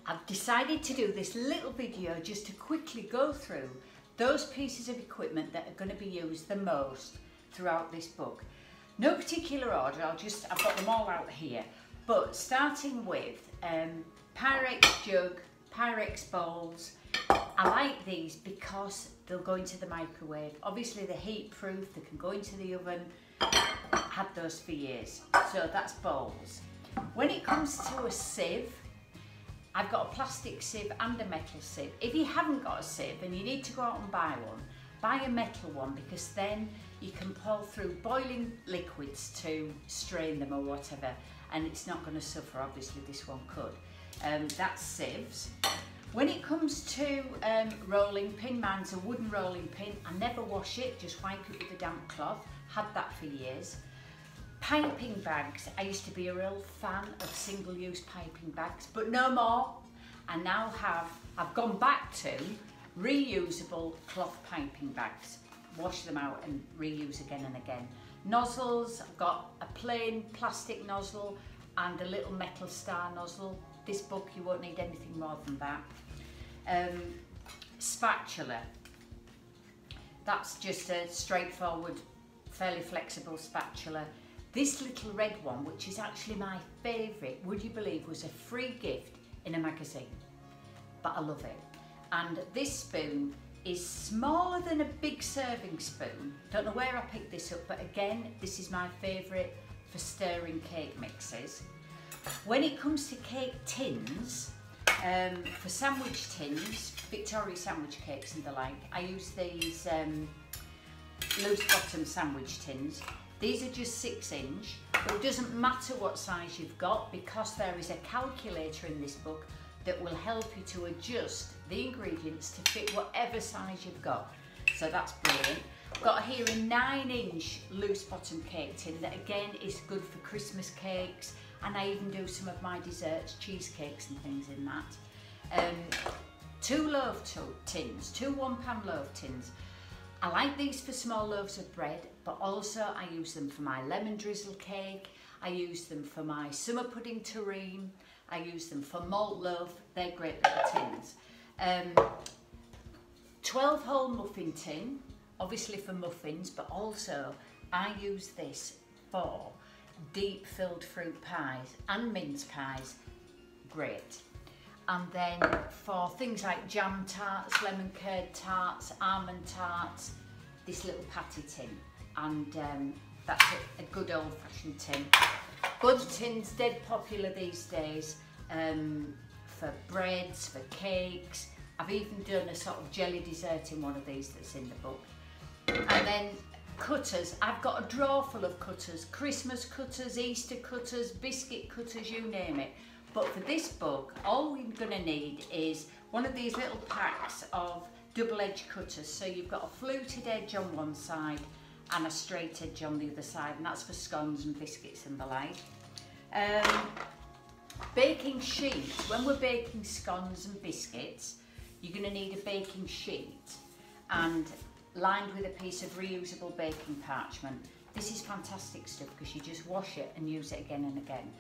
I've decided to do this little video just to quickly go through those pieces of equipment that are going to be used the most throughout this book. No particular order, I've got them all out here, but starting with Pyrex jug, Pyrex bowls. I like these because they'll go into the microwave. Obviously they're heat proof, they can go into the oven. I've had those for years. So that's bowls. When it comes to a sieve, I've got a plastic sieve and a metal sieve. If you haven't got a sieve and you need to go out and buy one, buy a metal one, because then you can pour through boiling liquids to strain them or whatever, and it's not going to suffer. Obviously this one could. That's sieves. When it comes to rolling pin, mine's a wooden rolling pin. I never wash it, just wipe it with a damp cloth. Had that for years. Piping bags. I used to be a real fan of single-use piping bags, but no more. I now I've gone back to reusable cloth piping bags. Wash them out and reuse again and again. Nozzles, I've got a plain plastic nozzle and a little metal star nozzle. This book you won't need anything more than that. Spatula. That's just a straightforward, fairly flexible spatula. This little red one, which is actually my favourite, would you believe, was a free gift in a magazine. But I love it. And this spoon is smaller than a big serving spoon. Don't know where I picked this up, but again, this is my favourite for stirring cake mixes. When it comes to cake tins, for sandwich tins, Victoria sandwich cakes and the like, I use these loose bottom sandwich tins. These are just 6-inch, but it doesn't matter what size you've got, because there is a calculator in this book that will help you to adjust the ingredients to fit whatever size you've got. So that's brilliant. I've got here a 9-inch loose bottom cake tin that again is good for Christmas cakes, and I even do some of my desserts, cheesecakes and things in that. 2 loaf tins, 2 1-pan loaf tins. I like these for small loaves of bread, but also I use them for my lemon drizzle cake. I use them for my summer pudding terrine. I use them for malt loaf. They're great little tins. 12-hole muffin tin, obviously for muffins, but also I use this for deep filled fruit pies and mince pies. Great. And then for things like jam tarts, lemon curd tarts, almond tarts, this little patty tin. And that's a good old-fashioned tin. Bud tins, dead popular these days, for breads, for cakes. I've even done a sort of jelly dessert in one of these that's in the book. And then cutters. I've got a drawer full of cutters. Christmas cutters, Easter cutters, biscuit cutters, you name it. But for this book, all we're going to need is one of these little packs of double-edged cutters. So you've got a fluted edge on one side and a straight edge on the other side, and that's for scones and biscuits and the like. Baking sheet. When we're baking scones and biscuits, you're going to need a baking sheet and lined with a piece of reusable baking parchment. This is fantastic stuff because you just wash it and use it again and again.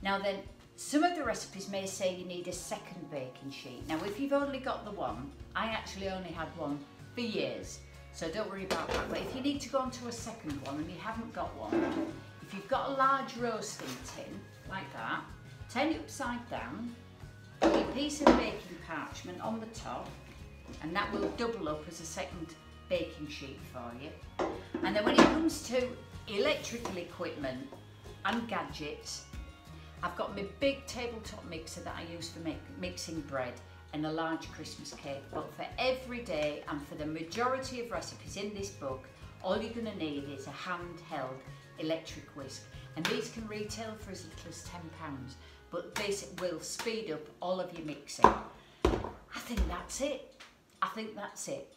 Now then, some of the recipes may say you need a second baking sheet. Now if you've only got the one, I actually only had one for years, so don't worry about that. But if you need to go on to a second one and you haven't got one, if you've got a large roasting tin like that, turn it upside down, put a piece of baking parchment on the top, and that will double up as a second baking sheet for you. And then when it comes to electrical equipment and gadgets, I've got my big tabletop mixer that I use for mixing bread and a large Christmas cake. But for every day and for the majority of recipes in this book, all you're going to need is a handheld electric whisk. And these can retail for as little as £10, but this will speed up all of your mixing. I think that's it.